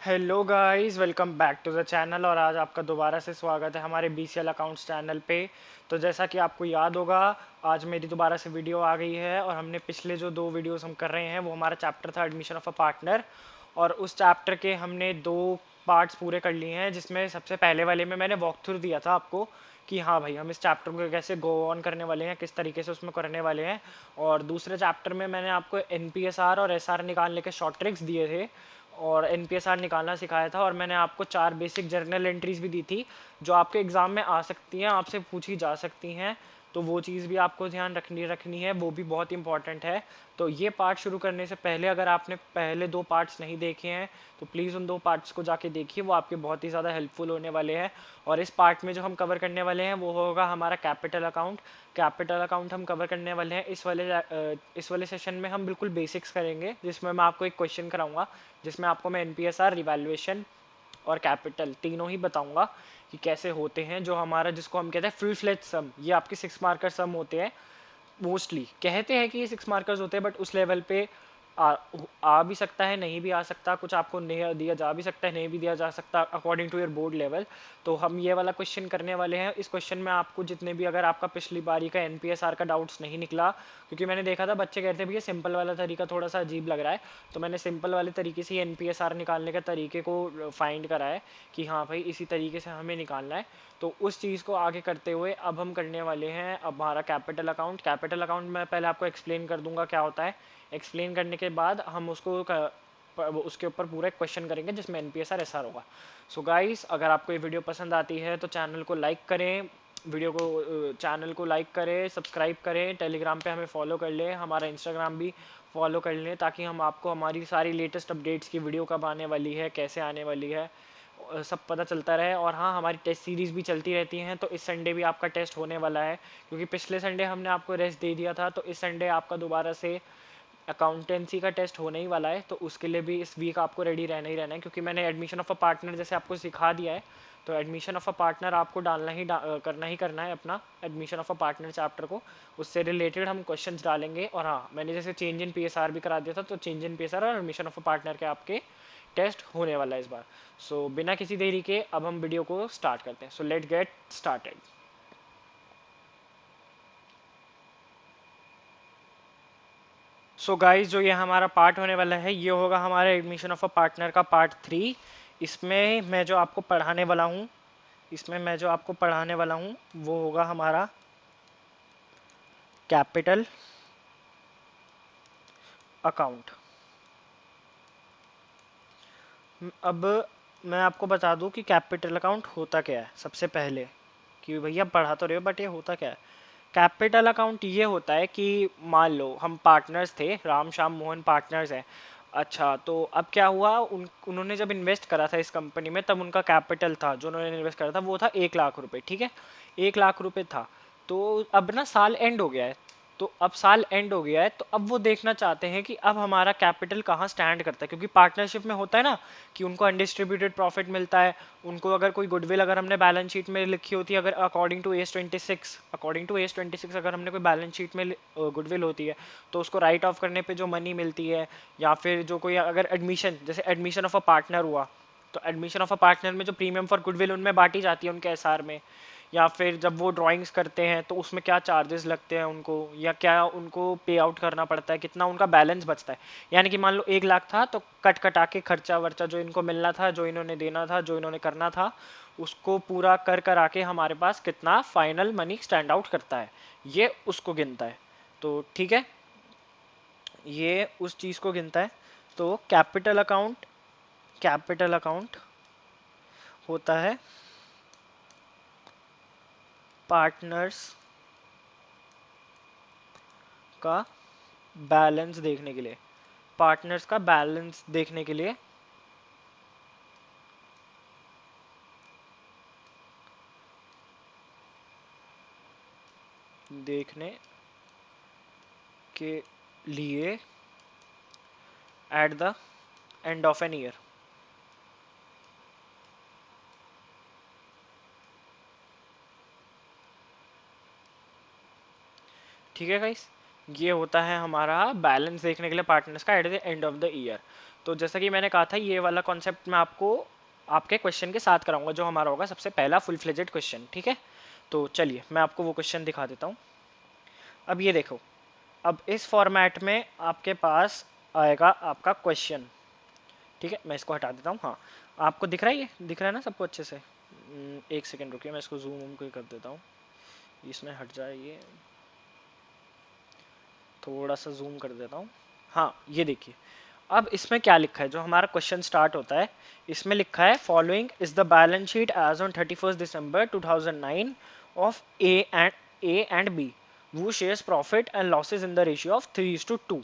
Hello guys, welcome back to the channel. और आज आपका दोबारा से स्वागत है हमारे बीसीएल अकाउंट्स चैनल पे। तो जैसा कि आपको याद होगा, आज मेरी दोबारा से वीडियो आ गई है और हमने पिछले जो दो वीडियोस हम कर रहे हैं वो हमारा चैप्टर था एडमिशन ऑफ अ पार्टनर। और उस चैप्टर के हमने दो पार्ट्स पूरे कर लिए हैं, जिसमें सबसे पहले वाले में मैंने वॉक थ्रू दिया था आपको कि हाँ भाई, हम इस चैप्टर को कैसे गो ऑन करने वाले हैं, किस तरीके से उसमें करने वाले हैं। और दूसरे चैप्टर में मैंने आपको एनपीएसआर और एसआर निकालने के शॉर्ट ट्रिक्स दिए थे और एनपीएसआर निकालना सिखाया था। और मैंने आपको 4 बेसिक जर्नल एंट्रीज भी दी थी जो आपके एग्जाम में आ सकती हैं, आपसे पूछी जा सकती हैं। तो वो चीज़ भी आपको ध्यान रखनी है, वो भी बहुत इंपॉर्टेंट है। तो ये पार्ट शुरू करने से पहले अगर आपने पहले दो पार्ट्स नहीं देखे हैं तो प्लीज़ उन दो पार्ट्स को जाके देखिए, वो आपके बहुत ही ज़्यादा हेल्पफुल होने वाले हैं। और इस पार्ट में जो हम कवर करने वाले हैं वो होगा हमारा कैपिटल अकाउंट। कैपिटल अकाउंट हम कवर करने वाले हैं इस वाले सेशन में। हम बिल्कुल बेसिक्स करेंगे, जिसमें मैं आपको एक क्वेश्चन कराऊंगा, जिसमें आपको मैं एनपीएसआर, रिवैल्यूएशन और कैपिटल तीनों ही बताऊंगा कि कैसे होते हैं। जो हमारा जिसको हम कहते हैं फुल फ्लेज सम, ये आपके 6 मार्कर सम होते हैं। मोस्टली कहते हैं कि ये 6 मार्कर्स होते हैं, बट उस लेवल पे आ, आ भी सकता है, नहीं भी आ सकता, कुछ आपको नहीं दिया जा भी सकता है, नहीं भी दिया जा सकता, according to your board level. तो हम ये वाला क्वेश्चन करने वाले हैं। इस क्वेश्चन में आपको जितने भी, अगर आपका पिछली बारी का एनपीएसआर का डाउट्स नहीं निकला, क्योंकि मैंने देखा था बच्चे कहते हैं भैया सिंपल वाला तरीका थोड़ा सा अजीब लग रहा है, तो मैंने सिंपल वाले तरीके से एनपीएसआर निकालने के तरीके को फाइंड करा है कि हाँ भाई इसी तरीके से हमें निकालना है। तो उस चीज़ को आगे करते हुए अब हम करने वाले हैं अब हमारा कैपिटल अकाउंट। कैपिटल अकाउंट मैं पहले आपको एक्सप्लेन कर दूंगा क्या होता है। एक्सप्लेन करने के बाद हम उसके ऊपर पूरा एक क्वेश्चन करेंगे जिसमें एनपीएसआर एसआर होगा। सो गाइस, अगर आपको ये वीडियो पसंद आती है तो चैनल को लाइक करें, चैनल को लाइक करें, सब्सक्राइब करें, टेलीग्राम पे हमें फॉलो कर लें, हमारा इंस्टाग्राम भी फॉलो कर लें, ताकि हम आपको हमारी सारी लेटेस्ट अपडेट्स की वीडियो कब आने वाली है, कैसे आने वाली है, सब पता चलता रहे। और हाँ, हमारी टेस्ट सीरीज़ भी चलती रहती हैं, तो इस संडे भी आपका टेस्ट होने वाला है, क्योंकि पिछले संडे हमने आपको रेस्ट दे दिया था। तो इस संडे आपका दोबारा से अकाउंटेंसी का टेस्ट होने ही वाला है, तो उसके लिए भी इस वीक आपको रेडी रहना ही रहना है, क्योंकि मैंने एडमिशन ऑफ अ पार्टनर जैसे आपको सिखा दिया है। तो एडमिशन ऑफ अ पार्टनर आपको करना ही करना है अपना admission of a partner chapter को। उससे रिलेटेड हम क्वेश्चंस डालेंगे। और हाँ, मैंने जैसे चेंज इन पीएसआर भी करा दिया था, तो चेंज इन पीएसआर और एडमिशन ऑफ अ पार्टनर के आपके टेस्ट होने वाला है इस बार। सो बिना किसी देरी के अब हम वीडियो को स्टार्ट करते हैं। So let get started. So guys, जो ये हमारा पार्ट होने वाला है ये होगा हमारा एडमिशन ऑफ अ पार्टनर का पार्ट 3। इसमें मैं जो आपको पढ़ाने वाला हूँ इसमें मैं जो आपको पढ़ाने वाला हूँ वो होगा हमारा कैपिटल अकाउंट। अब मैं आपको बता दूं कि कैपिटल अकाउंट होता क्या है सबसे पहले, कि भैया पढ़ा तो रहे हो बट ये होता क्या है। कैपिटल अकाउंट ये होता है कि मान लो हम पार्टनर्स थे, राम श्याम मोहन पार्टनर्स हैं। अच्छा, तो अब क्या हुआ, उन्होंने जब इन्वेस्ट करा था इस कंपनी में, तब उनका कैपिटल था जो उन्होंने इन्वेस्ट करा था वो था 1 लाख रुपए। ठीक है, 1 लाख रुपए था। तो अब ना साल एंड हो गया है, तो अब साल एंड हो गया है, तो अब वो देखना चाहते हैं कि अब हमारा कैपिटल कहाँ स्टैंड करता है, क्योंकि पार्टनरशिप में होता है ना कि उनको अनडिस्ट्रीब्यूटेड प्रॉफिट मिलता है। उनको अगर कोई गुडविल अगर हमने बैलेंस शीट में लिखी होती है, अगर अकॉर्डिंग टू एस 26 अगर हमने कोई बैलेंस शीट में गुडविल होती है, तो उसको राइट ऑफ करने पे जो मनी मिलती है, या फिर जो कोई अगर एडमिशन, जैसे एडमिशन ऑफ अ पार्टनर हुआ, तो एडमिशन ऑफ अ पार्टनर में जो प्रीमियम फॉर गुडविल उनमें बांटी जाती है उनके एसआर में। या फिर जब वो ड्राइंग्स करते हैं तो उसमें क्या चार्जेस लगते हैं उनको, या क्या उनको पे आउट करना पड़ता है, कितना उनका बैलेंस बचता है। यानी कि मान लो 1 लाख था, तो कट कटा के खर्चा वर्चा जो इनको मिलना था, जो इन्होंने देना था, जो इन्होंने करना था, उसको पूरा कर करा के हमारे पास कितना फाइनल मनी स्टैंड आउट करता है, ये उसको गिनता है। तो ठीक है, ये उस चीज़ को गिनता है। तो कैपिटल अकाउंट होता है पार्टनर्स का बैलेंस देखने के लिए, पार्टनर्स का बैलेंस देखने के लिए, देखने के लिए at the end of an year. ठीक है गाइस, ये होता है हमारा बैलेंस देखने के लिए पार्टनर्स का eight the end of the year. तो जैसा कि मैंने कहा था, ये वाला कॉन्सेप्ट मैं आपको आपके क्वेश्चन के साथ कराऊंगा, जो हमारा होगा सबसे पहला फुल फ्लेजेड क्वेश्चन, ठीक है। तो चलिए मैं आपको वो क्वेश्चन दिखा देता हूँ। अब ये देखो, अब इस फॉर्मेट में आपके पास आएगा आपका क्वेश्चन, ठीक है। मैं इसको हटा देता हूँ। हाँ, आपको दिख रहा है, ये दिख रहा है ना सबको अच्छे से? एक सेकेंड रुकिए, मैं इसको जूम को कर देता हूँ, इसमें हट जाए ये, थोड़ा सा जूम कर देता हूँ। हाँ, ये देखिए, अब इसमें क्या लिखा है, जो हमारा क्वेश्चन स्टार्ट होता है, इसमें लिखा है following is the balance sheet as on 31 December 2009 of A and B, वो shares profit and losses in the ratio of 3:2।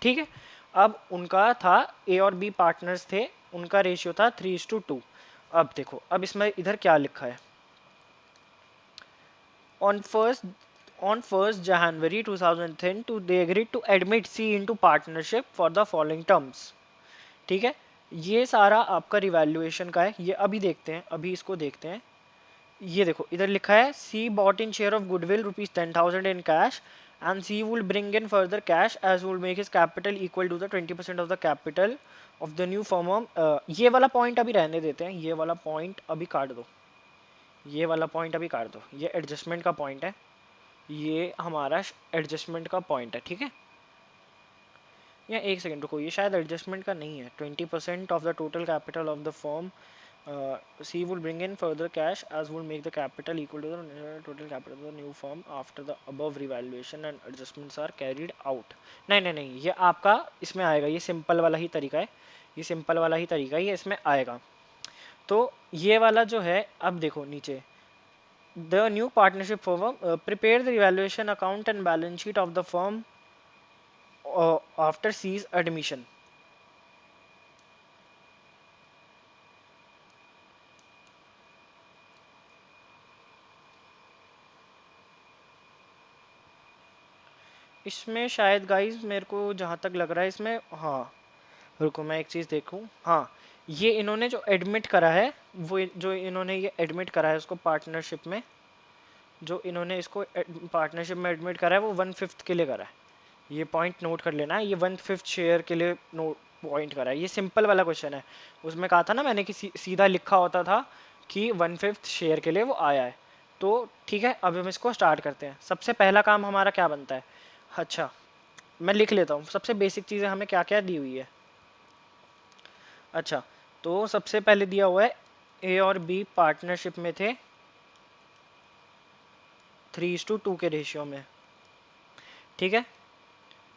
ठीक है। अब उनका था, ए और बी पार्टनर्स थे, उनका रेशियो था 3:2। अब देखो, अब इसमें इधर क्या लिखा है, on first on 1st January 2010 to they agreed to admit C into partnership for the following terms। ठीक है। ये सारा आपका रिवैल्यूएशन का है, ये अभी देखते हैं, अभी इसको देखते हैं। ये देखो, इधर लिखा है C bought in share of goodwill ₹10,000 in cash and C will bring in further cash as will make his capital equal to the 20% of the capital of the new firm. ये वाला पॉइंट अभी रहने देते हैं, ये वाला point अभी काट दो, ये वाला पॉइंट अभी काट दो, ये एडजस्टमेंट का पॉइंट है, ये हमारा एडजस्टमेंट का पॉइंट है, ठीक है। या एक सेकंड रुको, ये शायद एडजस्टमेंट का नहीं है। 20% of the total capital of the firm, C will bring in further cash as will make the capital equal to the total capital of the new firm after the above revaluation and adjustments are carried out. नहीं नहीं नहीं, ये आपका इसमें आएगा, ये simple वाला ही तरीका है, ये सिंपल वाला ही तरीका है, ये इसमें आएगा। तो ये वाला जो है, अब देखो नीचे, the new partnership firm prepare the revaluation account and balance sheet of the firm after C's admission. इसमें शायद गाइस, मेरे को जहाँ तक लग रहा है इसमें, हाँ रुको मैं एक चीज़ देखूँ। हाँ, ये इन्होंने जो एडमिट करा है, वो जो इन्होंने ये एडमिट करा है उसको पार्टनरशिप में, जो इन्होंने इसको पार्टनरशिप में एडमिट करा है, वो 1/5 के लिए करा है। ये पॉइंट नोट कर लेना है, ये 1/5 शेयर के लिए नोट पॉइंट करा है। ये सिंपल वाला क्वेश्चन है, उसमें कहा था ना मैंने कि सीधा लिखा होता था कि 1/5 शेयर के लिए वो आया है। तो ठीक है, अब हम इसको स्टार्ट करते हैं। सबसे पहला काम हमारा क्या बनता है? अच्छा, मैं लिख लेता हूँ सबसे बेसिक चीज़ें हमें क्या क्या दी हुई है। अच्छा, तो सबसे पहले दिया हुआ है ए और बी पार्टनरशिप में थे 3:2 के रेशियो में, ठीक है।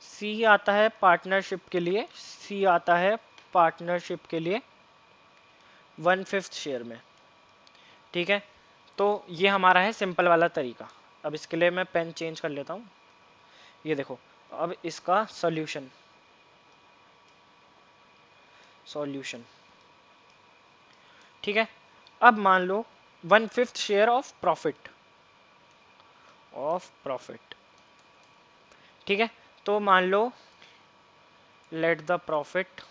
सी आता है पार्टनरशिप के लिए, सी आता है पार्टनरशिप के लिए 1/5 शेयर में, ठीक है। तो ये हमारा है सिंपल वाला तरीका। अब इसके लिए मैं पेन चेंज कर लेता हूँ। ये देखो, अब इसका सॉल्यूशन, सॉल्यूशन, ठीक है। अब मान लो 1/5 share of profit, of profit, ठीक है। तो मान लो let the profit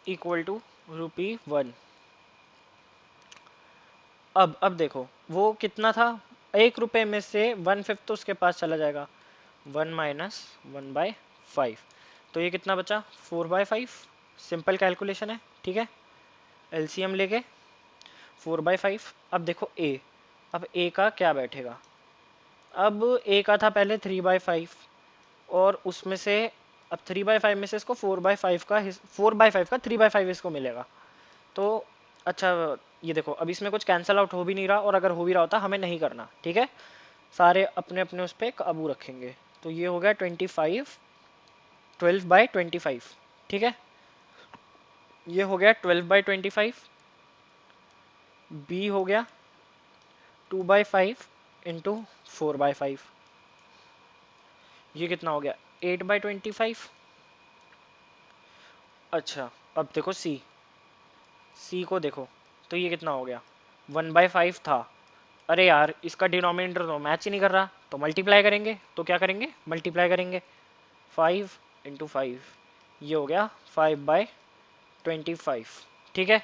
equal to ₹1। अब देखो, वो कितना था, ₹1 में से 1/5 तो उसके पास चला जाएगा, 1 माइनस 1/5, तो ये कितना बचा, 4/5। सिंपल कैलकुलेशन है, ठीक है। एलसीएम लेके 4/5। अब देखो ए, अब ए का क्या बैठेगा, अब ए का था पहले 3/5, और उसमें से अब 3/5 में से इसको 4/5 का 4/5 का 3/5 इसको मिलेगा। तो अच्छा, ये देखो, अब इसमें कुछ कैंसल आउट हो भी नहीं रहा, और अगर हो भी रहा होता हमें नहीं करना, ठीक है। सारे अपने अपने उस पर काबू रखेंगे। तो ये हो गया 25, 12/25, ठीक है। ये हो गया 12/25, बी हो गया 2/5 इंटू 4/5, ये कितना हो गया, 8/25। अच्छा, अब देखो सी, सी को देखो, तो ये कितना हो गया, 1/5 था। अरे यार, इसका डिनोमिनेटर तो मैच ही नहीं कर रहा, तो मल्टीप्लाई करेंगे, तो क्या करेंगे, मल्टीप्लाई करेंगे 5 × 5, ये हो गया 5/25, ठीक है।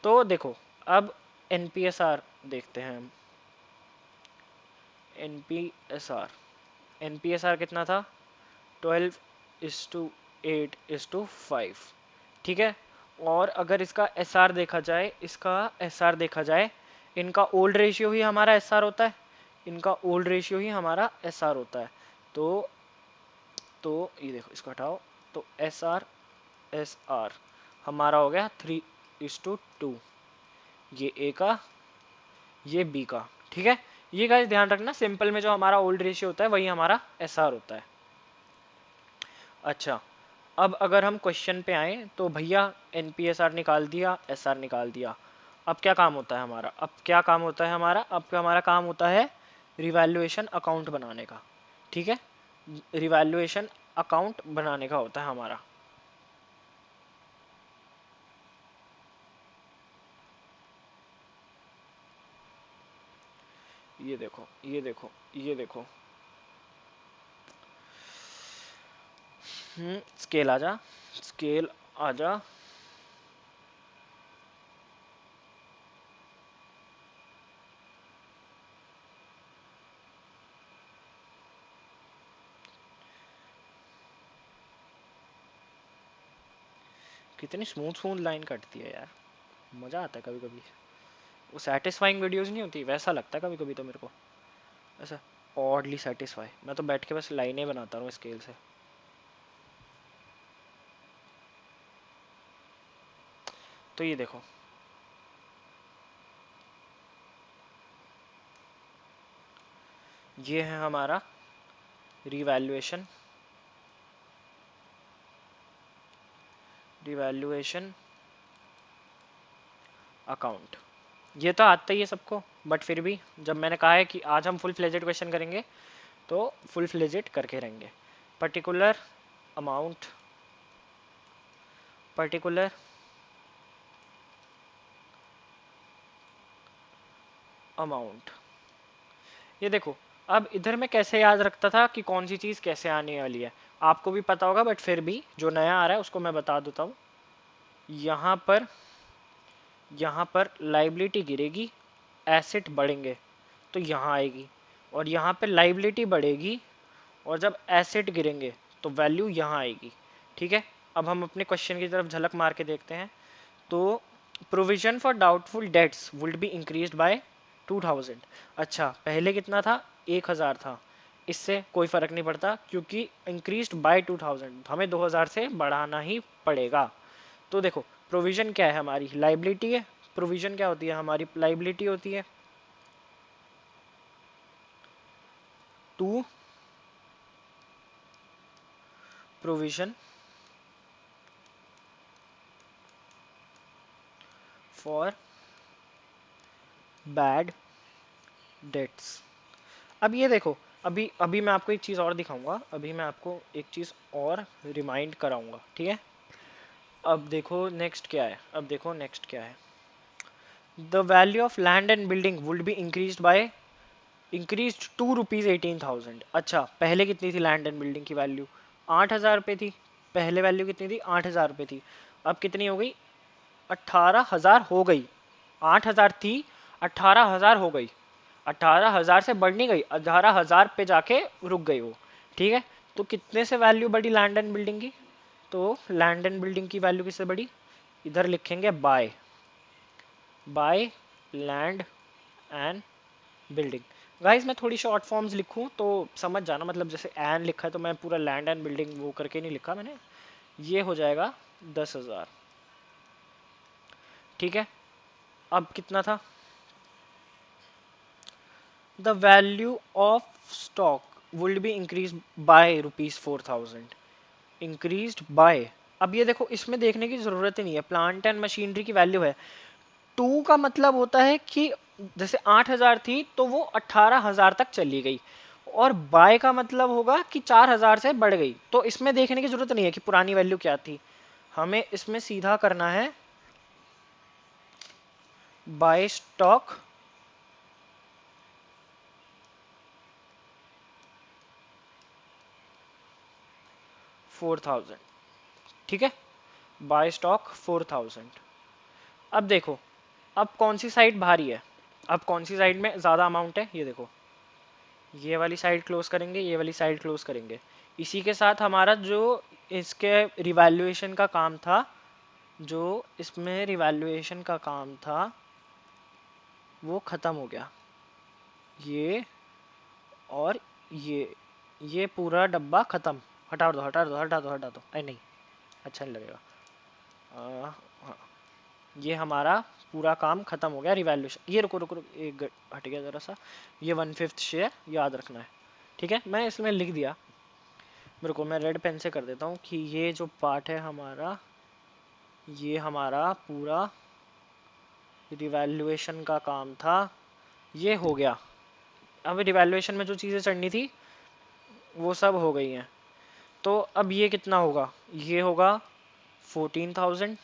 तो देखो, अब एनपीएसआर देखते हैं हम। एनपीएसआर, एनपीएसआर कितना था, 12:8:5, ठीक है। और अगर इसका एस आर देखा जाए, इनका ओल्ड रेशियो ही हमारा एस आर होता है, तो ये देखो, इसको हटाओ, तो एस आर हमारा हो गया 3:2, ये ए का, ये बी का, ठीक है। ये गाइस ध्यान रखना, सिंपल में जो हमारा ओल्ड रेशियो होता है वही हमारा एस आर होता है। अच्छा, अब अगर हम क्वेश्चन पे आए तो भैया एनपीएसआर निकाल दिया, एसआर निकाल दिया, अब क्या काम होता है हमारा, हमारा काम होता है रिवैल्यूएशन अकाउंट बनाने का, ठीक है। रिवैल्यूएशन अकाउंट बनाने का होता है हमारा। ये देखो, स्केल आजा, स्केल आजा, कितनी स्मूथ स्मूथ लाइन कटती है यार, मजा आता है कभी कभी। वो सेटिस्फाइंग वीडियोस नहीं होती, वैसा लगता है कभी कभी तो मेरे को, ऐसा ऑडली सेटिस्फाई। मैं तो बैठ के बस लाइनें बनाता हूँ स्केल से। तो ये देखो, ये है हमारा रिवैल्यूएशन अकाउंट। ये तो आता ही है सबको, बट फिर भी जब मैंने कहा है कि आज हम फुल फ्लेजेड क्वेश्चन करेंगे तो फुल फ्लेजेड करके रहेंगे। पर्टिकुलर अमाउंट, पर्टिकुलर अमाउंट, ये देखो। अब इधर मैं कैसे याद रखता था कि कौन सी चीज़ कैसे आने वाली है, आपको भी पता होगा, बट फिर भी जो नया आ रहा है उसको मैं बता देता हूँ। यहाँ पर लाइबिलिटी गिरेगी, एसेट बढ़ेंगे तो यहाँ आएगी, और यहाँ पे लाइबिलिटी बढ़ेगी और जब एसेट गिरेंगे तो वैल्यू यहाँ आएगी, ठीक है। अब हम अपने क्वेश्चन की तरफ झलक मार के देखते हैं। तो provision for doubtful debts would be increased by 2000। अच्छा, पहले कितना था, 1000 था, इससे कोई फर्क नहीं पड़ता क्योंकि इंक्रीज्ड बाय 2000, हमें 2000 से बढ़ाना ही पड़ेगा। तो देखो, प्रोविजन क्या है हमारी, लाइबिलिटी है। प्रोविजन क्या होती है हमारी, लाइबिलिटी होती है। To provision for bad debts. अब ये देखो, अभी अभी मैं आपको एक चीज़ और दिखाऊंगा, अभी मैं आपको एक चीज़ और रिमाइंड कराऊंगा, ठीक है। अब देखो नेक्स्ट क्या है, the value of land and building would be increased to rupees 18,000। अच्छा, पहले कितनी थी लैंड एंड बिल्डिंग की वैल्यू, 8,000 रुपये थी। पहले वैल्यू कितनी थी, 8,000 रुपये थी। अब कितनी हो गई, 18,000 हो गई। 8,000 थी, 18,000 हो गई। 18,000 से बढ़ नहीं गई, 18,000 पे जाके रुक गई वो, ठीक है। तो कितने से वैल्यू बढ़ी लैंड एंड बिल्डिंग की, तो लैंड एंड बिल्डिंग की वैल्यू किससे बढ़ी, इधर लिखेंगे by land and building. Guys मैं थोड़ी शॉर्ट फॉर्म्स लिखूं तो समझ जाना, मतलब जैसे एन लिखा है तो मैं पूरा लैंड एंड बिल्डिंग वो करके नहीं लिखा मैंने। ये हो जाएगा 10,000, ठीक है। अब कितना था, the value of stock will be increase by ₹4,000, increased by. अब ये देखो, इसमें देखने की जरूरत ही नहीं है, प्लांट एंड मशीनरी की वैल्यू है। टू का मतलब होता है कि जैसे 8,000 थी तो वो 18,000 तक चली गई, और बाय का मतलब होगा कि 4,000 से बढ़ गई। तो इसमें देखने की जरूरत नहीं है कि पुरानी वैल्यू क्या थी, हमें इसमें सीधा करना है बाय स्टॉक $4,000, ठीक है, बाय स्टॉक 4,000। अब देखो, अब कौन सी साइड भारी है, अब कौन सी साइड में ज़्यादा अमाउंट है, ये देखो, ये वाली साइड क्लोज करेंगे, ये वाली साइड क्लोज करेंगे, इसी के साथ हमारा जो इसके रिवैल्यूएशन का काम था, जो इसमें रिवैल्यूएशन का काम था वो ख़त्म हो गया। ये और ये पूरा डब्बा ख़त्म। हटा दो हटा दो हटा दो हटा दो, अरे नहीं, अच्छा नहीं लगेगा। हाँ, ये हमारा पूरा काम खत्म हो गया रिवैल्यूएशन। ये रुको रुको रुको, एक हट गया ज़रा सा। ये 1/5 शेयर याद रखना है, ठीक है। मैं इसमें लिख दिया, मेरे को मैं रेड पेन से कर देता हूँ कि ये जो पार्ट है हमारा, ये हमारा पूरा रिवैल्यूएशन का काम था, ये हो गया। अब रिवैल्यूएशन में जो चीज़ें चढ़नी थी वो सब हो गई हैं। तो अब ये कितना होगा, ये होगा 14,000।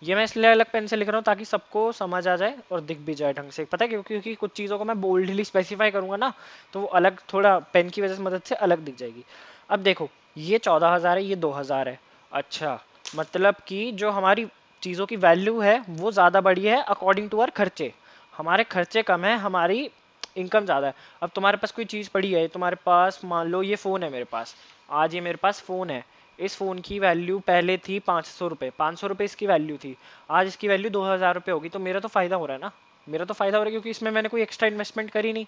ये मैं इसलिए अलग पेन से लिख रहा हूँ ताकि सबको समझ आ जाए और दिख भी जाए ढंग से, पता है क्यों? क्योंकि कुछ चीज़ों को मैं बोल्डली स्पेसिफाई करूंगा ना, तो वो अलग थोड़ा पेन की वजह से मदद से अलग दिख जाएगी। अब देखो, ये 14,000 है, ये 2,000 है। अच्छा, मतलब कि जो हमारी चीज़ों की वैल्यू है वो ज़्यादा बड़ी है अकॉर्डिंग टू आवर खर्चे। हमारे खर्चे कम है, हमारी इनकम ज़्यादा है। अब तुम्हारे पास कोई चीज़ पड़ी है, तुम्हारे पास मान लो ये फ़ोन है मेरे पास, आज ये मेरे पास फ़ोन है। इस फ़ोन की वैल्यू पहले थी 500 रुपये, 500 रुपये इसकी वैल्यू थी। आज इसकी वैल्यू 2,000 रुपये होगी, तो मेरा तो फ़ायदा हो रहा है ना। मेरा तो फ़ायदा हो रहा है क्योंकि इसमें मैंने कोई एक्स्ट्रा इन्वेस्टमेंट करी नहीं,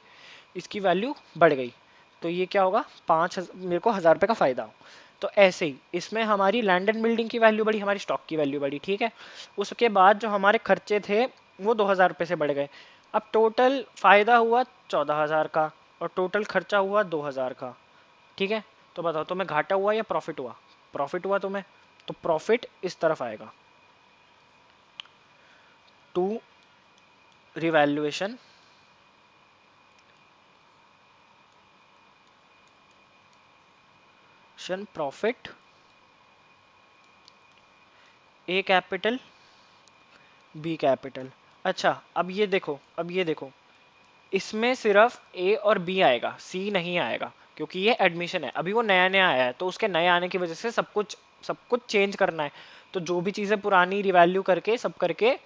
इसकी वैल्यू बढ़ गई। तो ये क्या होगा, मेरे को 1,000 रुपये का फ़ायदा हो। तो ऐसे ही इसमें हमारी लैंड एंड बिल्डिंग की वैल्यू बढ़ी, हमारी स्टॉक की वैल्यू बढ़ी, ठीक है। उसके बाद जो हमारे खर्चे थे वो 2,000 रुपये से बढ़ गए। अब टोटल फ़ायदा हुआ 14,000 का और टोटल खर्चा हुआ 2,000 का, ठीक है। तो बताओ तुम्हें घाटा हुआ या प्रॉफिट हुआ? प्रॉफिट हुआ तुम्हें, तो प्रॉफिट इस तरफ आएगा, to revaluation profit, A capital B capital. अच्छा, अब ये देखो, अब ये देखो, इसमें सिर्फ ए और बी आएगा, सी नहीं आएगा, क्योंकि ये एडमिशन है, अभी वो नया नया आया है, तो उसके नए आने की वजह से सब कुछ चेंज करना है। तो जो भी चीज़ें पुरानी रिवैल्यू करके सब करके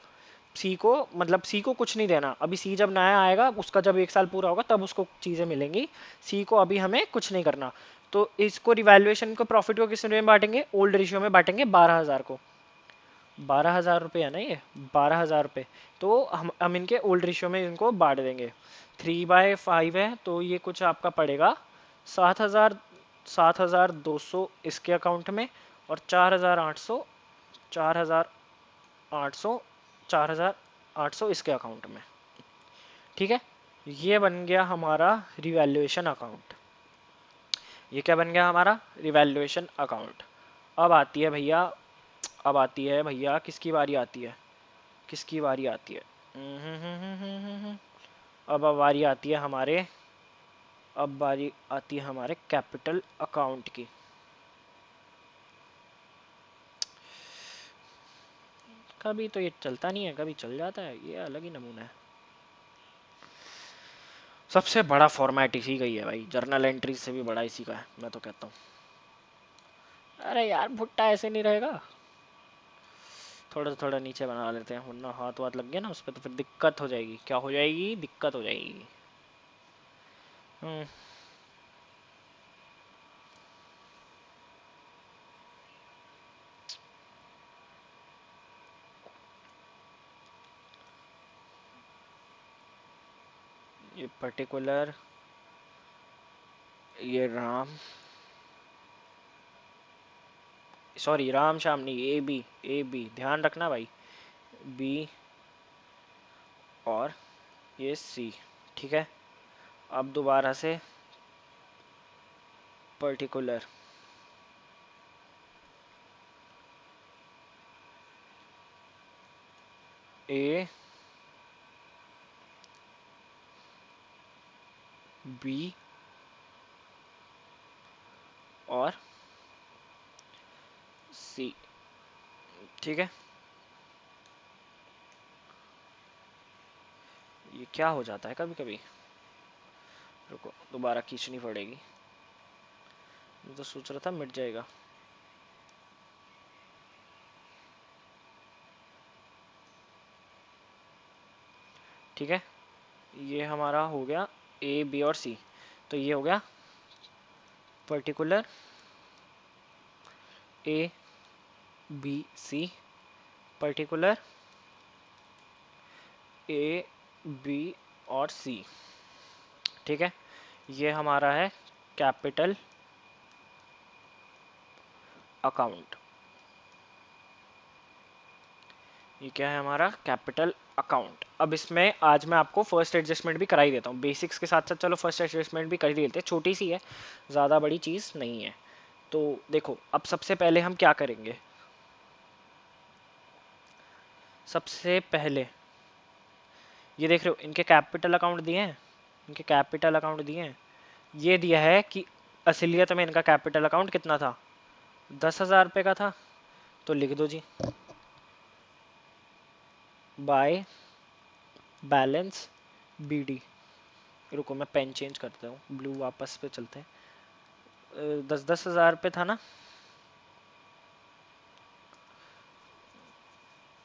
सी को, मतलब सी को कुछ नहीं देना। अभी सी जब नया आएगा, उसका जब 1 साल पूरा होगा तब उसको चीज़ें मिलेंगी। सी को अभी हमें कुछ नहीं करना। तो इसको रिवैल्यूएशन को, प्रॉफिट को किस में बांटेंगे? ओल्ड रेशियो में बांटेंगे, 12,000 को। 12,000 रुपये है ना ये, 12,000 रुपये। तो हम इनके ओल्ड रेशियो में इनको बांट देंगे। 3/5 है, तो ये कुछ आपका पड़ेगा 7,000, 7,200 इसके अकाउंट में, और 4,800, 4,800, 4,800 इसके अकाउंट में, ठीक है। ये बन गया हमारा रिवैल्यूएशन अकाउंट। ये क्या बन गया हमारा? Revaluation account. अब आती है भैया, अब आती है भैया किसकी बारी आती है? किसकी बारी आती है? अब बारी आती है हमारे, अब बारी आती है हमारे कैपिटल अकाउंट की। कभी तो ये चलता नहीं है, कभी चल जाता है, ये अलग ही नमूना है। सबसे बड़ा फॉर्मेट इसी का ही है भाई, जर्नल एंट्री से भी बड़ा इसी का है, मैं तो कहता हूँ। अरे यार, भुट्टा ऐसे नहीं रहेगा, थोड़ा थोड़ा नीचे बना लेते हैं, वरना हाथ वाथ लग गया ना उस पर तो फिर दिक्कत हो जाएगी। क्या हो जाएगी? दिक्कत हो जाएगी। हम्म, ये पर्टिकुलर, ये राम, सॉरी राम श्याम नहीं, ए बी, ए बी ध्यान रखना भाई, बी और ये सी, ठीक है। अब दोबारा से पर्टिकुलर, ए बी और सी, ठीक है। ये क्या हो जाता है कभी कभी, रुको दोबारा खींचनी पड़ेगी, मैं तो सोच रहा था मिट जाएगा। ठीक है, ये हमारा हो गया ए बी और सी, तो ये हो गया particular A B C, particular A B और सी। ठीक है, ये हमारा है कैपिटल अकाउंट। ये क्या है हमारा कैपिटल अकाउंट। अब इसमें आज मैं आपको फर्स्ट एडजस्टमेंट भी करा ही देता हूँ, बेसिक्स के साथ साथ चलो फर्स्ट एडजस्टमेंट भी कर ही देते हैं, छोटी सी है, ज़्यादा बड़ी चीज़ नहीं है। तो देखो अब सबसे पहले हम क्या करेंगे, सबसे पहले ये देख रहे हो इनके कैपिटल अकाउंट दिए हैं, इनके कैपिटल अकाउंट दिए हैं, ये दिया है कि असलियत में इनका कैपिटल अकाउंट कितना था, 10,000 रुपये का था। तो लिख दो जी, बाय बैलेंस बी डी। रुको मैं पेन चेंज करता हूँ, ब्लू वापस पे चलते हैं। 10,000 रुपये था ना,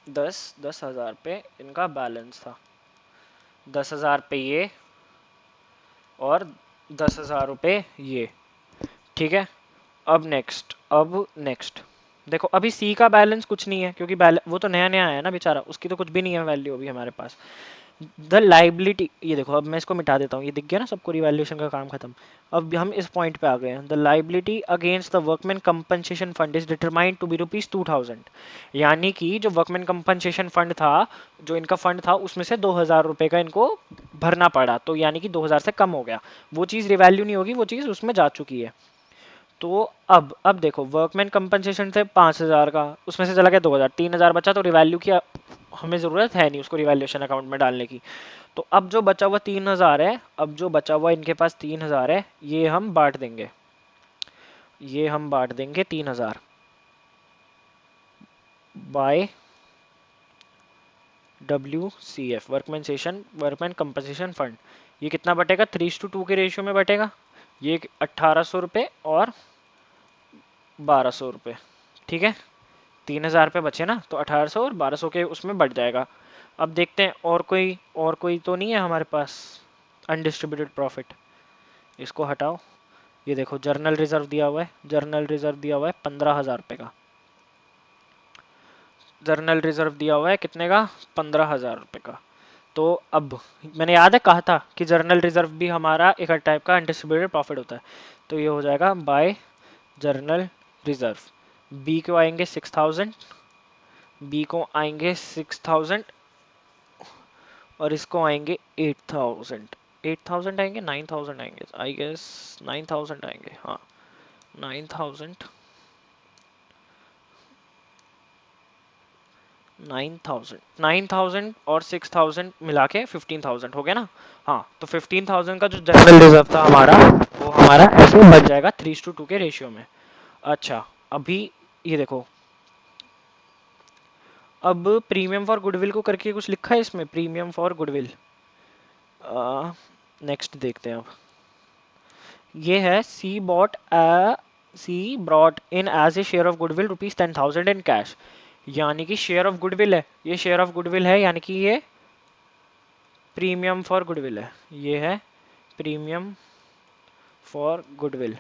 10,000 रुपये इनका बैलेंस था, 10,000 रुपये ये और 10,000 रुपये ये। ठीक है, अब नेक्स्ट देखो अभी सी का बैलेंस कुछ नहीं है क्योंकि वो तो नया नया आया ना बेचारा, उसकी तो कुछ भी नहीं है वैल्यू अभी हमारे पास। द लाइबिलिटी, ये देखो अब मैं इसको मिटा देता हूँ, ये दिख गया ना सबको, रिवैल्यूएशन का काम खत्म। अब हम इस पॉइंट पे आ गए हैं, the liability against the workman compensation fund is determined to be ₹2,000। यानी कि जो वर्कमैन कंपनसेशन फंड था, जो इनका फंड था, उसमें से 2,000 रुपये का इनको भरना पड़ा, तो यानी कि 2,000 से कम हो गया। वो चीज़ रिवैल्यू नहीं होगी, वो चीज़ उसमें जा चुकी है। तो अब देखो वर्कमैन कंपनसेशन थे 5,000 का, उसमें से चला गया 2,000, 3,000 बचा, तो रिवैल्यू की हमें ज़रूरत है नहीं उसको रिवैल्यूएशन अकाउंट में डालने की। तो अब जो बचा हुआ 3,000 है, अब जो बचा हुआ इनके पास 3,000 है, ये हम बांट देंगे, ये हम बांट देंगे 3,000 by WCF, workman compensation fund. ये कितना बटेगा, 3:2 के रेशियो में बटेगा। ये 1,800 रुपये और 1,200 रुपये। ठीक है, 3,000 रुपये बचे ना, तो 1,800 और 1,200 के उसमें बढ़ जाएगा। अब देखते हैं और कोई तो नहीं है हमारे पास अनडिस्ट्रीब्यूटेड प्रॉफिट, इसको हटाओ। ये देखो जर्नल रिजर्व दिया हुआ है, जर्नल रिजर्व दिया हुआ है 15,000 रुपये का, जर्नल रिजर्व दिया हुआ है कितने का, 15,000 रुपये का। तो अब मैंने याद है कहा था कि जर्नल रिजर्व भी हमारा एक टाइप का अनडिस्ट्रीब्यूटेड प्रॉफिट होता है। तो ये हो जाएगा बाय जर्नल रिजर्व। बी को आएंगे 6,000, बी को आएंगे 6,000 और इसको आएंगे 8,000। 8,000 आएंगे, 9,000 आएंगे, आई गेस 9,000 आएंगे, हाँ 9,000, 9,000 और 6,000 मिला के 15,000 हो गया ना। हाँ, तो 15,000 का जो जनरल रिजर्व था हमारा, वो हमारा ऐसे बच जाएगा 3:2 के रेशियो में। अच्छा, अभी ये देखो, अब प्रीमियम फॉर गुडविल को करके कुछ लिखा है इसमें, प्रीमियम फॉर गुडविल। नेक्स्ट देखते हैं अब, ये है C brought in as a share of goodwill ₹10,000 in cash. यानी कि शेयर ऑफ गुडविल है, ये शेयर ऑफ गुडविल है, यानी कि ये प्रीमियम फॉर गुडविल है, ये है प्रीमियम फॉर गुडविल।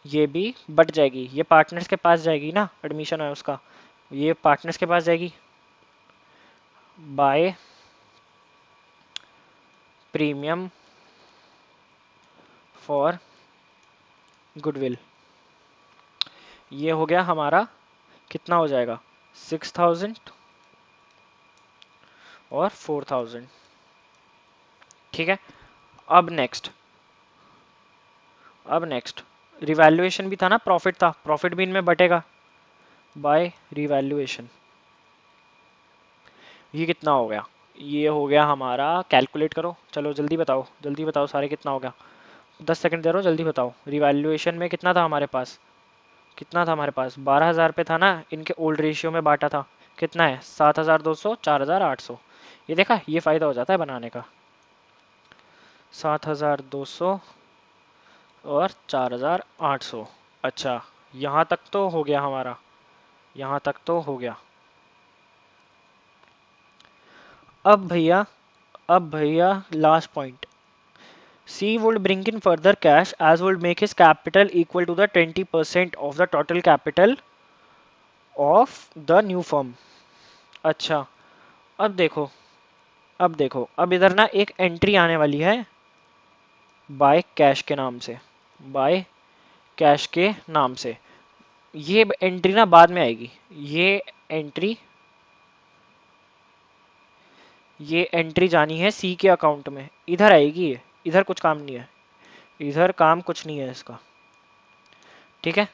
ये भी बट जाएगी, ये पार्टनर्स के पास जाएगी ना, एडमिशन है उसका, ये पार्टनर्स के पास जाएगी बाय प्रीमियम फॉर गुडविल। ये हो गया हमारा, कितना हो जाएगा, 6,000 और 4,000। ठीक है, अब नेक्स्ट रिवैल्यूएशन भी था ना, प्रॉफिट था, प्रॉफिट भी इनमें बटेगा बाय रिवैल्यूएशन। ये कितना हो गया, ये हो गया हमारा, कैलकुलेट करो, चलो जल्दी बताओ, जल्दी बताओ सारे, कितना हो गया, 10 सेकंड दे रहा हूँ, जल्दी बताओ। रिवैल्यूएशन में कितना था हमारे पास, कितना था हमारे पास, 12,000 पे था ना, इनके ओल्ड रेशियो में बांटा था, कितना है, 7,200, 4,800। ये देखा, ये फायदा हो जाता है बनाने का, 7,200 और 4,800। अच्छा, यहाँ तक तो हो गया हमारा, यहाँ तक तो हो गया। अब भैया, last point, C would bring in further cash as would make his capital equal to the 20% of the total capital of the new firm. अच्छा, अब देखो, अब इधर ना एक एंट्री आने वाली है बाय कैश के नाम से, बाय कैश के नाम से। ये एंट्री ना बाद में आएगी। एंट्री ये एंट्री जानी है सी के अकाउंट में, इधर आएगी ये। इधर कुछ काम नहीं है, इधर काम कुछ नहीं है इसका। ठीक है,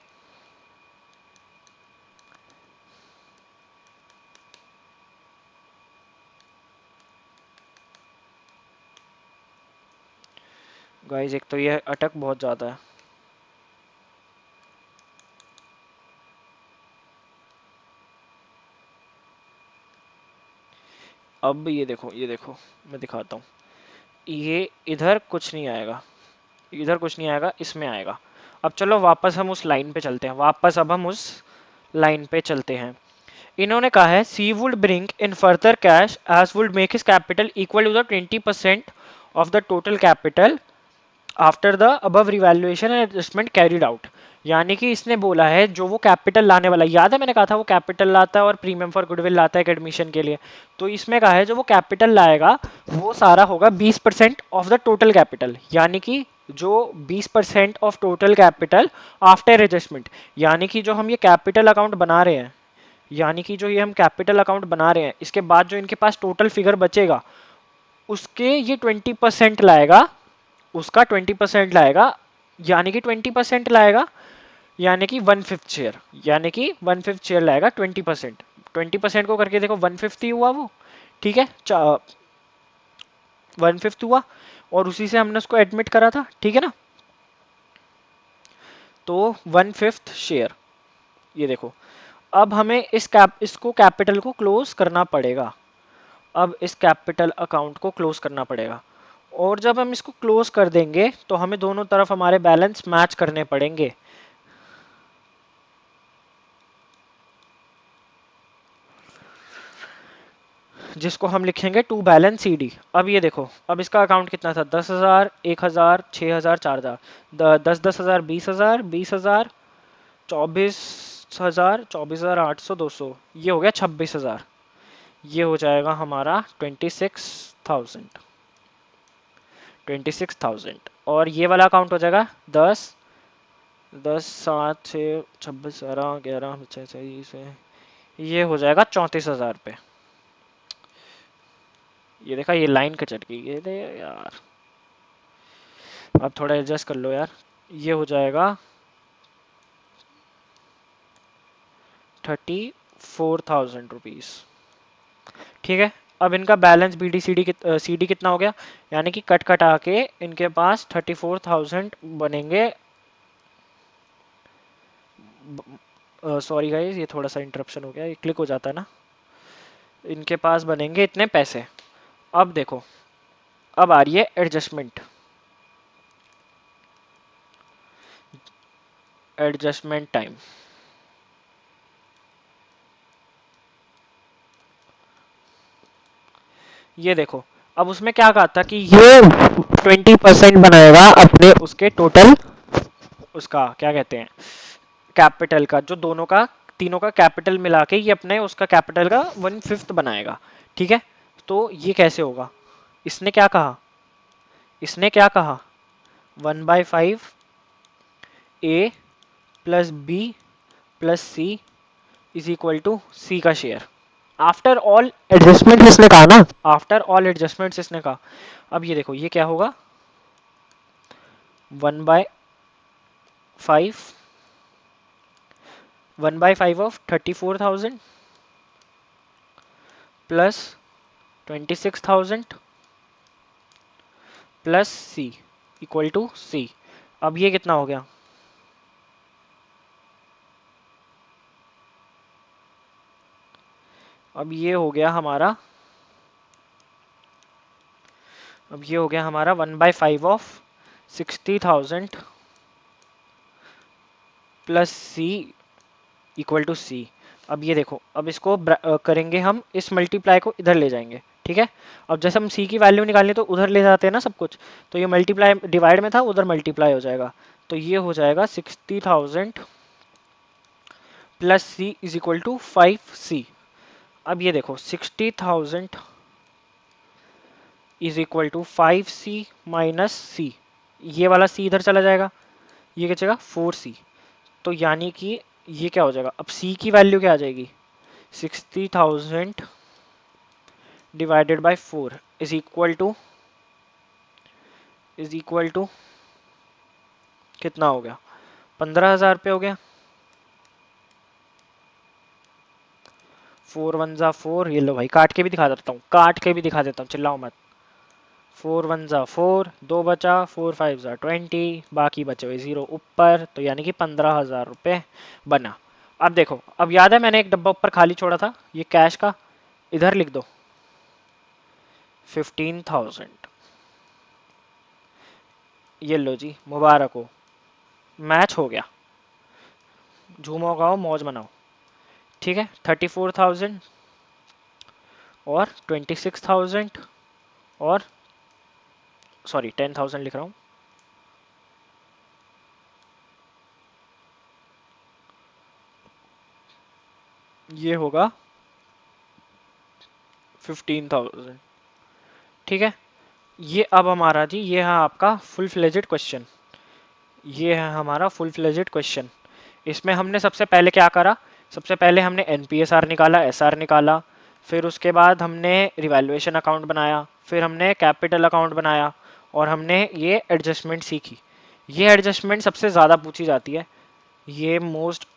गाइस एक तो ये अटक बहुत ज़्यादा है। अब ये देखो, मैं दिखाता हूँ। ये इधर कुछ नहीं आएगा, इधर कुछ नहीं आएगा, इसमें आएगा। अब चलो वापस हम उस लाइन पे चलते हैं, अब हम उस लाइन पे चलते हैं। इन्होंने कहा है C would bring in further cash as would make his capital equal to the 20% of the total capital after the above revaluation and adjustment carried out. यानी कि इसने बोला है जो वो कैपिटल लाने वाला, याद है मैंने कहा था वो कैपिटल लाता है और प्रीमियम फॉर गुडविल लाता है एडमिशन के लिए। तो इसमें कहा है जो वो कैपिटल लाएगा वो सारा होगा 20% ऑफ द टोटल कैपिटल, यानी कि जो 20% of total capital after adjustment. यानी कि जो हम ये कैपिटल अकाउंट बना रहे हैं, इसके बाद जो इनके पास टोटल फिगर बचेगा उसके ये 20% लाएगा, उसका 20% लाएगा। यानी कि 20% लाएगा, यानी कि 1/5 शेयर, लाएगा 20%। 20% को करके देखो 150 हुआ वो। ठीक है, 1/5 हुआ और उसी से हमने उसको एडमिट करा था। ठीक है ना, तो 1/5 शेयर। ये देखो, अब हमें इसको कैपिटल को क्लोज करना पड़ेगा। अब इस कैपिटल अकाउंट को क्लोज करना पड़ेगा, और जब हम इसको क्लोज कर देंगे तो हमें दोनों तरफ हमारे बैलेंस मैच करने पड़ेंगे। जिसको हम लिखेंगे टू बैलेंस सी डी। अब ये देखो, अब इसका अकाउंट कितना था, 10,000, 1,000, 6,000, 4,000, 10,000, 20,000, 20,000, 24,000, 24,800, 200, ये हो गया 26,000। ये हो जाएगा हमारा 26,000, 26,000। और ये वाला अकाउंट हो जाएगा 10, 10, 7, 6, 26, 12, 11, 26, ये हो जाएगा 34,000 पे। ये देखा, ये लाइन कचट गई, ये दे यार। अब थोड़ा एडजस्ट कर लो यार। ये हो जाएगा 34,000 रुपीज। ठीक है, अब इनका balance B D C D कितना हो गया, यानी कि कट कटा के इनके पास 34,000 बनेंगे। सॉरी गाइस, ये थोड़ा सा इंटरप्शन हो गया, ये क्लिक हो जाता है ना। इनके पास बनेंगे इतने पैसे। अब देखो, अब आ रही है एडजस्टमेंट, टाइम। ये देखो, अब उसमें क्या कहा था कि ये 20% बनाएगा अपने उसके टोटल, उसका क्या कहते हैं, कैपिटल का, जो दोनों का, तीनों का कैपिटल मिला के ये अपने उसका कैपिटल का 1/5 बनाएगा। ठीक है, तो ये कैसे होगा, इसने क्या कहा, 1/5 A plus B plus C is equal to C का शेयर। आफ्टर ऑल एडजस्टमेंट इसने कहा ना, इसने कहा। अब ये देखो, ये क्या होगा, 1/5, 1/5 of 34,000 plus 26,000 plus C equal to C. अब ये कितना हो गया, अब ये हो गया हमारा 1/5 of 60,000 plus C equal to C. अब ये देखो, अब इसको करेंगे हम, इस मल्टीप्लाई को इधर ले जाएंगे। ठीक है। अब जैसे हम सी की वैल्यू निकालनी तो उधर ले जाते हैं ना सब कुछ, तो ये मल्टीप्लाई डिवाइड में था, उधर मल्टीप्लाई हो जाएगा, तो ये हो जाएगा 60,000 plus C is equal to 5C। अब ये देखो 60,000 is equal to 5C minus C, ये वाला सी इधर चला जाएगा, ये क्या चलेगा 4C। तो यानी कि ये क्या हो जाएगा, अब सी की वैल्यू क्या आ जाएगी, 60,000 divided by 4 is equal to कितना हो गया, 15,000 रुपये हो गया। 4 1 जा 4, ये लो भाई काट के भी दिखा देता हूँ, काट के भी दिखा देता हूँ, चिल्लाओ मत। 4 1 जा 4, 2 बचा, 4 5 जा 20, बाकी बचे हुए 0 ऊपर, तो यानी कि 15,000 रुपये बना। अब देखो, अब याद है मैंने एक डब्बा ऊपर खाली छोड़ा था, ये कैश का, इधर लिख दो 15,000। ये लो जी, मुबारक हो, मैच हो गया, झूमो गाओ मौज मनाओ। ठीक है, 34,000 और 26,000 और सॉरी 10,000 लिख रहा हूँ, ये होगा 15,000। ठीक है, ये अब हमारा जी, ये है आपका फुल फ्लेजेड क्वेश्चन, ये है हमारा फुल फ्लेजेड क्वेश्चन। इसमें हमने सबसे पहले क्या करा, सबसे पहले हमने एनपीएसआर निकाला, एसआर निकाला, फिर उसके बाद हमने रिवैल्यूएशन अकाउंट बनाया, फिर हमने कैपिटल अकाउंट बनाया, और हमने ये एडजस्टमेंट सीखी। ये एडजस्टमेंट सबसे ज़्यादा पूछी जाती है, ये मोस्ट,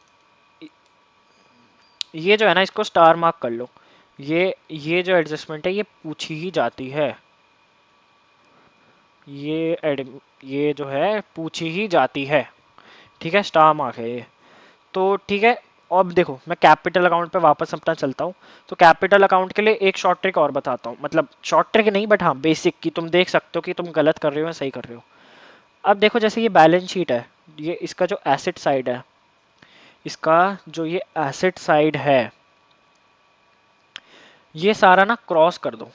ये जो है ना इसको स्टार मार्क कर लो, ये जो एडजस्टमेंट है ये पूछी ही जाती है, ये जो है पूछी ही जाती है। ठीक है, स्टार मार्क है ये। तो ठीक है, अब देखो मैं कैपिटल अकाउंट पे वापस अपना चलता हूँ। तो कैपिटल अकाउंट के लिए एक शॉर्ट ट्रिक और बताता हूँ, मतलब शॉर्ट ट्रिक नहीं बट हाँ बेसिक की, तुम देख सकते हो कि तुम गलत कर रहे हो या सही कर रहे हो। अब देखो जैसे ये बैलेंस शीट है, ये इसका जो एसेट साइड है, इसका जो ये एसेट साइड है, ये सारा ना क्रॉस कर दो,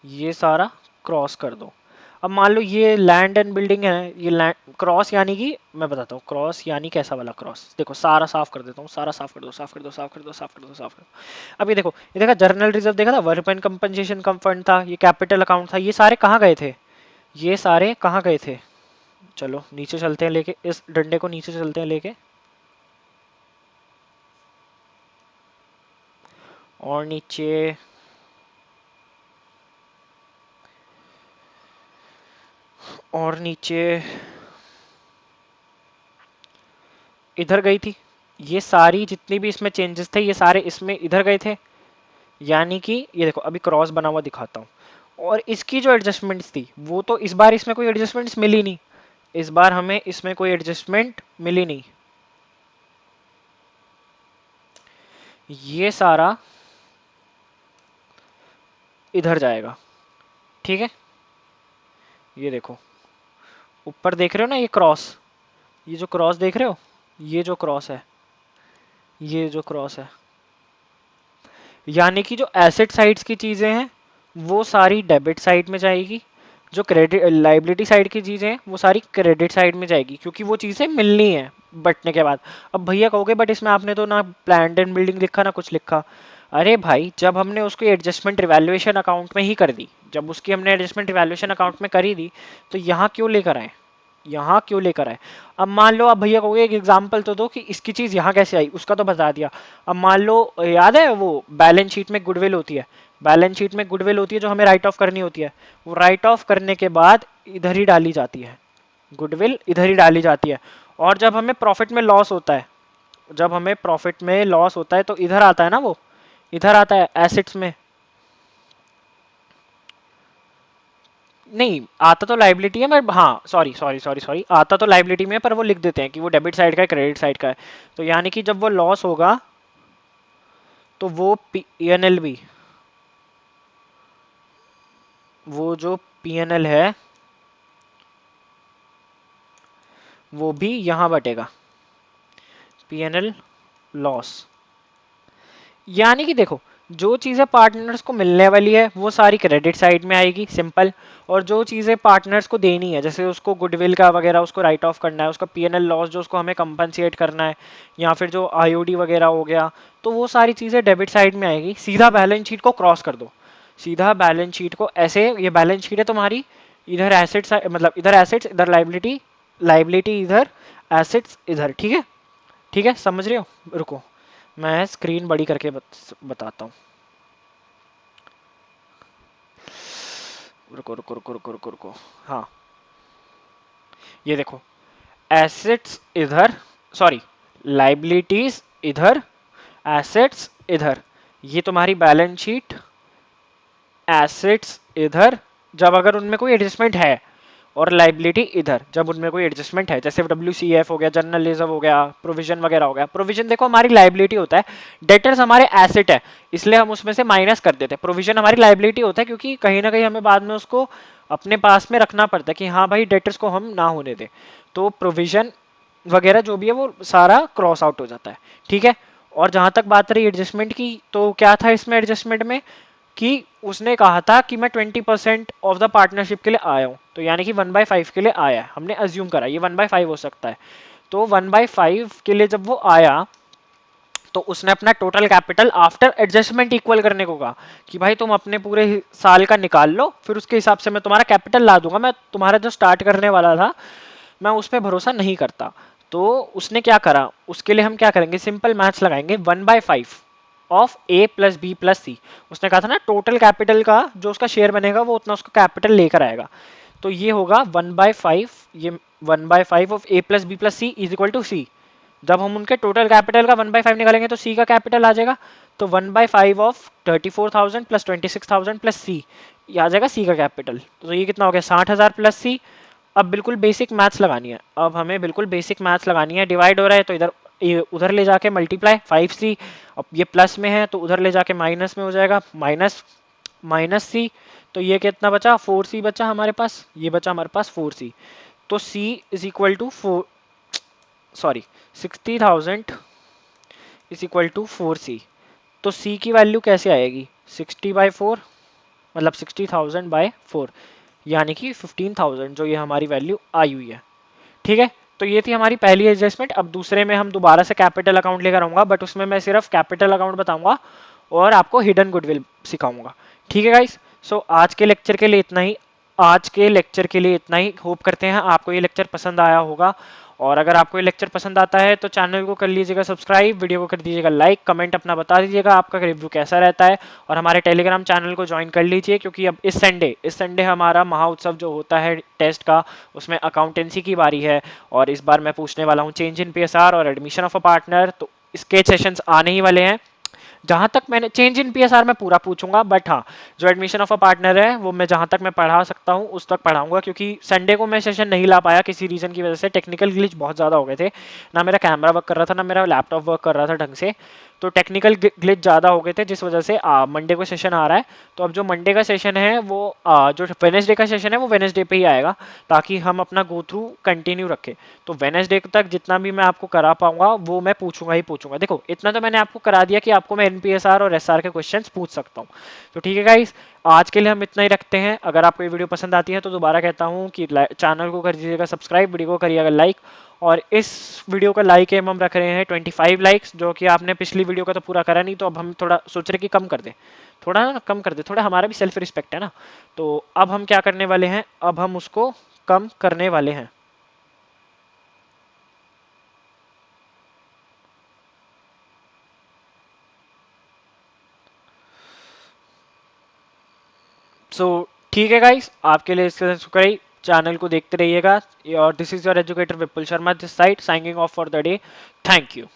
ये सारा क्रॉस कर दो। अब मान लो ये लैंड एंड बिल्डिंग है, ये लैंड क्रॉस यानी कि मैं बताता हूँ क्रॉस यानी कैसा वाला क्रॉस, देखो सारा साफ कर देता हूँ, सारा साफ कर दो, साफ कर दो, साफ कर दो, साफ कर दो, साफ कर दो। अब ये देखा जर्नल रिजर्व देखा था, वर्कमैन कंपनसेशन कम फंड था, ये कैपिटल अकाउंट था, ये सारे कहाँ गए थे, ये सारे कहाँ गए थे। चलो नीचे चलते हैं लेके, इस डंडे को नीचे चलते हैं लेके, और नीचे, और नीचे, इधर गई थी, ये सारी जितनी भी इसमें चेंजेस थे ये सारे इसमें इधर गए थे। यानी कि ये देखो अभी क्रॉस बना हुआ दिखाता हूँ, और इसकी जो एडजस्टमेंट्स थी वो तो इस बार इसमें कोई एडजस्टमेंट्स मिली नहीं, इस बार हमें इसमें कोई एडजस्टमेंट मिली नहीं, ये सारा इधर जाएगा। ठीक है, ये देखो ऊपर देख रहे हो ना ये क्रॉस, ये जो क्रॉस देख रहे हो, ये जो क्रॉस है, ये जो क्रॉस है, यानी कि जो एसेट साइड्स की चीजें हैं वो सारी डेबिट साइड में जाएगी, जो क्रेडिट लाइबिलिटी साइड की चीजें हैं वो सारी क्रेडिट साइड में जाएगी, क्योंकि वो चीजें मिलनी है बटने के बाद। अब भैया कहोगे बट इसमें आपने तो ना प्लान एंड बिल्डिंग लिखा ना कुछ लिखा। अरे भाई जब हमने उसको एडजस्टमेंट रिवैल्यूएशन अकाउंट में ही कर दी, जब उसकी हमने एडजस्टमेंट रिवैल्यूएशन अकाउंट में करी दी, तो यहाँ क्यों लेकर आए, यहाँ क्यों लेकर आए। अब मान लो, अब भैया कहोगे एक एग्जांपल तो दो कि इसकी चीज यहाँ कैसे आई, उसका तो बता दिया। अब मान लो याद है वो बैलेंस शीट में गुडविल होती है, बैलेंस शीट में गुडविल होती है जो हमें राइट ऑफ करनी होती है, वो राइट ऑफ करने के बाद इधर ही डाली जाती है, गुडविल इधर ही डाली जाती है। और जब हमें प्रॉफिट में लॉस होता है, जब हमें प्रॉफिट में लॉस होता है तो इधर आता है ना, वो इधर आता है एसेट्स में, नहीं आता तो लाइबिलिटी है, मैं हाँ सॉरी सॉरी सॉरी सॉरी, आता तो लाइबिलिटी में है, पर वो लिख देते हैं कि वो डेबिट साइड का है क्रेडिट साइड का है। तो यानी कि जब वो लॉस होगा तो वो पीएनएल भी, वो जो पीएनएल है वो भी यहां बटेगा, पीएनएल लॉस। यानी कि देखो जो चीज़ें पार्टनर्स को मिलने वाली है वो सारी क्रेडिट साइड में आएगी, सिंपल। और जो चीज़ें पार्टनर्स को देनी है, जैसे उसको गुडविल का वगैरह उसको राइट ऑफ करना है, उसका पीएनएल लॉस जो उसको हमें कंपनसेट करना है, या फिर जो आईओडी वगैरह हो गया, तो वो सारी चीज़ें डेबिट साइड में आएगी। सीधा बैलेंस शीट को क्रॉस कर दो, सीधा बैलेंस शीट को ऐसे, ये बैलेंस शीट है तुम्हारी, इधर एसेट्स मतलब इधर एसेट्स इधर लाइबिलिटी, लाइबिलिटी इधर, एसेट्स इधर, ठीक है। ठीक है, समझ रहे हो? रुको मैं स्क्रीन बड़ी करके बताता हूँ। रुको रुको रुको रुको रुको रुको, हाँ ये देखो, एसेट्स इधर, सॉरी लाइबिलिटीज इधर, एसेट्स इधर, ये तुम्हारी बैलेंस शीट, एसेट्स इधर जब अगर उनमें कोई एडजस्टमेंट है, और लाइबिलिटी इधर जब उनमें कोई एडजस्टमेंट है, जैसे WCF हो गया, जनरल रिजर्व हो गया, प्रोविजन वगैरह हो गया। प्रोविजन देखो हमारी लाइबिलिटी होता है, डेटर्स हमारे एसेट है, इसलिए हम उसमें से माइनस कर देते हैं। प्रोविजन हमारी लाइबिलिटी होता है क्योंकि कहीं ना कहीं हमें बाद में उसको अपने पास में रखना पड़ता है कि हाँ भाई डेटर्स को हम ना होने दें, तो प्रोविजन वगैरह जो भी है वो सारा क्रॉस आउट हो जाता है, ठीक है। और जहां तक बात रही एडजस्टमेंट की, तो क्या था इसमें एडजस्टमेंट में कि उसने कहा था कि मैं 20% ऑफ द पार्टनरशिप के लिए आया हूं, तो यानी कि 1/5 के लिए आया है, हमने अज्यूम करा ये 1/5 हो सकता है। तो 1/5 के लिए जब वो आया, तो उसने अपना total capital after adjustment equal करने को कहा कि भाई तुम अपने पूरे साल का निकाल लो, फिर उसके हिसाब से मैं तुम्हारा कैपिटल ला दूंगा, मैं तुम्हारा जो स्टार्ट करने वाला था मैं उस पर भरोसा नहीं करता। तो उसने क्या करा, उसके लिए हम क्या करेंगे, सिंपल मैथ्स लगाएंगे, 1/5 of A plus B plus C. उसने कहा था ना टोटल कैपिटल का जो उसका शेयर बनेगा वो उतना उसका कैपिटल लेकर आएगा, तो ये होगा 1/5, ये 1/5 of A plus B plus C is equal to C. जब हम उनके टोटल कैपिटल का 1/5 निकालेंगे तो सी का कैपिटल आ जाएगा, तो 1/5 ऑफ 34,000 प्लस 26,000 प्लस सी, ये आ जाएगा सी का कैपिटल। तो ये कितना हो गया, 60,000 प्लस सी। अब बिल्कुल बेसिक मैथ्स लगानी है, अब हमें बिल्कुल बेसिक मैथ्स लगानी है। डिवाइड हो रहा है तो इधर उधर ले जाके मल्टीप्लाई 5C, अब ये प्लस में है तो उधर ले जाके माइनस में हो जाएगा, माइनस माइनस सी। तो ये कितना बचा, 4C बचा हमारे पास, ये बचा हमारे पास 4C। तो C is equal to 4, sorry 60,000 is equal to 4C। तो C की वैल्यू कैसे आएगी, 60/4 मतलब 60,000/4, यानी कि 15,000 जो ये हमारी वैल्यू आई हुई है, ठीक है। तो ये थी हमारी पहली एडजस्टमेंट। अब दूसरे में हम दोबारा से कैपिटल अकाउंट लेकर आऊंगा, बट उसमें मैं सिर्फ कैपिटल अकाउंट बताऊंगा और आपको हिडन गुडविल सिखाऊंगा, ठीक है गाइस। सो आज के लेक्चर के लिए इतना ही, आज के लेक्चर के लिए इतना ही। होप करते हैं आपको ये लेक्चर पसंद आया होगा, और अगर आपको ये लेक्चर पसंद आता है तो चैनल को कर लीजिएगा सब्सक्राइब, वीडियो को कर दीजिएगा लाइक, कमेंट अपना बता दीजिएगा आपका रिव्यू कैसा रहता है, और हमारे टेलीग्राम चैनल को ज्वाइन कर लीजिए, क्योंकि अब इस संडे हमारा महाउत्सव जो होता है टेस्ट का, उसमें अकाउंटेंसी की बारी है, और इस बार मैं पूछने वाला हूँ चेंज इन PSR और एडमिशन ऑफ अ पार्टनर। तो इसके सेशंस आने ही वाले हैं। जहां तक मैंने चेंज इन PSR में पूरा पूछूंगा, बट हाँ जो एडमिशन ऑफ अ पार्टनर है वो मैं जहां तक मैं पढ़ा सकता हूँ उस तक पढ़ाऊंगा, क्योंकि संडे को मैं सेशन नहीं ला पाया किसी रीजन की वजह से, टेक्निकल ग्लिच बहुत ज़्यादा हो गए थे, ना मेरा कैमरा वर्क कर रहा था ना मेरा लैपटॉप वर्क कर रहा था ढंग से, तो टेक्निकल ग्लिच ज़्यादा हो गए थे, जिस वजह से मंडे को सेशन आ रहा है। तो अब जो मंडे का सेशन है वो जो वेनेसडे का सेशन है वो वेनेसडे पे ही आएगा, ताकि हम अपना गो थ्रू कंटिन्यू रखें। तो वेनेसडे तक जितना भी मैं आपको करा पाऊंगा वो मैं पूछूंगा ही पूछूंगा। देखो इतना तो मैंने आपको करा दिया कि आपको मैं NPSR और SR के क्वेश्चंस पूछ सकता हूँ। तो ठीक है गाइस, आज के लिए हम इतना ही रखते हैं। अगर आपको ये वीडियो पसंद आती है तो दोबारा कहता हूँ कि चैनल को कर दीजिएगा सब्सक्राइब, वीडियो को करिएगा लाइक, और इस वीडियो का लाइक एम हम रख रहे हैं 25 लाइक्स, जो कि आपने पिछली वीडियो का तो पूरा करा नहीं, तो अब हम थोड़ा सोच रहे कि कम कर दें, थोड़ा ना कम कर दे, थोड़ा हमारा भी सेल्फ रिस्पेक्ट है ना। तो अब हम क्या करने वाले हैं, अब हम उसको कम करने वाले हैं। सो ठीक है गाइस, आपके लिए इसके शुक्रिया, चैनल को देखते रहिएगा, और this is your educator Vipul Sharma this side, signing off for the day. Thank you.